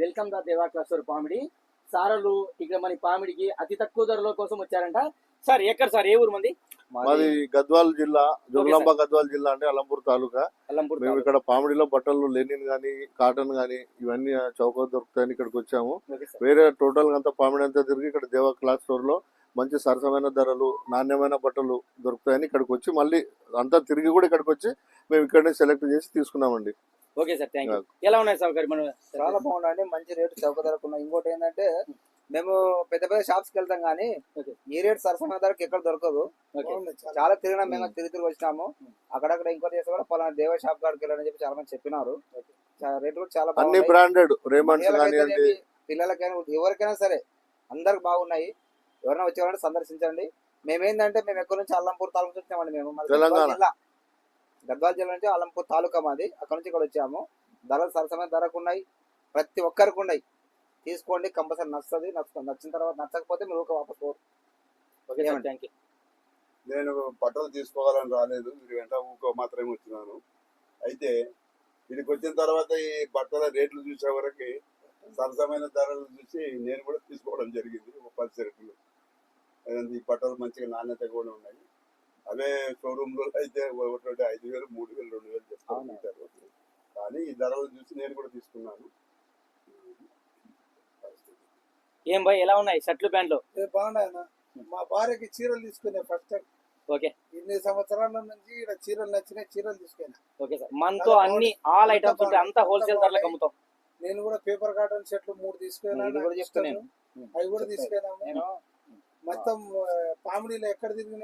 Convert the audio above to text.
Welcome the దేవా cluster Pamidi సారలు ఇక్కడ మన పామిడికి అతి తక్కువ ధరల కోసం వచ్చారంట. సార్ ఎక్కడ సార్, ఏ ఊరు మంది? మాది గద్వాల్ జిల్లా, జోగులాంబ గద్వాల్ జిల్లా అంటే అలంపూర్ తాలూకా. మేము ఇక్కడ పామిడిలో బట్టలు లెనిన్ గానీ కాటన్ గానీ ఇవన్నీ చౌక దొరుకుతాయని ఇక్కడికి వచ్చాము. వేరే టోటల్ అంతా పామిడి అంతా తిరిగి ఇక్కడ దేవా క్లాత్ స్టోర్ లో మంచి సరసమైన ధరలు, నాణ్యమైన బట్టలు దొరుకుతాయని ఇక్కడికి వచ్చి మళ్ళీ అంతా తిరిగి కూడా ఇక్కడికి వచ్చి మేము ఇక్కడనే సెలెక్ట్ చేసి తీసుకున్నామండి. Okay sir, thank you. ఎలా ఉన్నాయి సౌకర్యం? చాలా బాగున్నాయండి, మంచి రేటు చౌక ధరకు ఉన్నాయి. ఇంకోటి ఏంటంటే మేము పెద్ద పెద్ద షాప్స్ కి వెళ్తాం కానీ ఈ రేట్ సరసమైన ధరకు ఎక్కడ దొరకదు. చాలా తిరిగినా మేము తిరిగి వచ్చినాము. అక్కడక్కడ ఇంకోటి చేస్తే కూడా పలానా దేవ షాప్ కాడికి వెళ్ళని చెప్పి చాలా మంది చెప్పినారు. రేట్ కూడా చాలా అన్ని బ్రాండెడ్ పిల్లలకైనా ఎవరికైనా సరే అందరికి బాగున్నాయి. ఎవరైనా వచ్చేవాళ్ళని సందర్శించండి. మేమేంటంటే మేము ఎక్కడి నుంచి అల్లంపూర్ తాలూకా వచ్చామండి. మేము గద్వాల జిల్లా నుంచి అల్లంపూర్ తాలూకా మాది. అక్కడ నుంచి ఇక్కడ వచ్చాము. ధరలు సరసమైన ధరకు ఉన్నాయి, ప్రతి ఒక్కరికి ఉన్నాయి. తీసుకోండి, కంపల్సరీ నచ్చుతుంది. నచ్చిన తర్వాత నచ్చకపోతే మీరు వాపస్ పోరు. నేను బట్టలు తీసుకోవాలని రాలేదు, మీరు వెంట ఊకో మాత్రమే వచ్చినాను. అయితే వీడికి వచ్చిన తర్వాత ఈ బట్టల రేట్లు చూసే వరకు సరసమైన ధరలు చూసి నేను కూడా తీసుకోవడం జరిగింది. 10 సెట్లు ఈ బట్టలు మంచిగా నాణ్యత కూడా ఉన్నాయి. అవే షోరూమ్ లో అయితే 5,000, 3,000, 2,000 చెప్తారు. కానీ ఈ ధరలు చూసి నేను కూడా తీసుకున్నాను. ఏం బాయ్, ఎలా ఉన్నాయి షర్ట్లు ప్యాంట్లు? బాగున్నాయన్న. మా భార్యకి చీరలు తీసుకునే ఫస్ట్ టైం. ఓకే, ఇన్ని సంవత్సరాల నుంచి ఇక్కడ చీరలు నచ్చినాయి, చీరలు తీసుకున్నా. ఓకే సార్, మనతో అన్ని ఆల్ ఐటమ్స్ ఉంటాయి, అంతా హోల్సేల్ ధరలకు అమ్ముతాం. నేను కూడా పేపర్ కాటన్ షర్ట్లు 3 తీసుకున్నాను. అవి కూడా తీసుకున్నాము. మొత్తం పామిడిలో ఎక్కడ తిరిగిన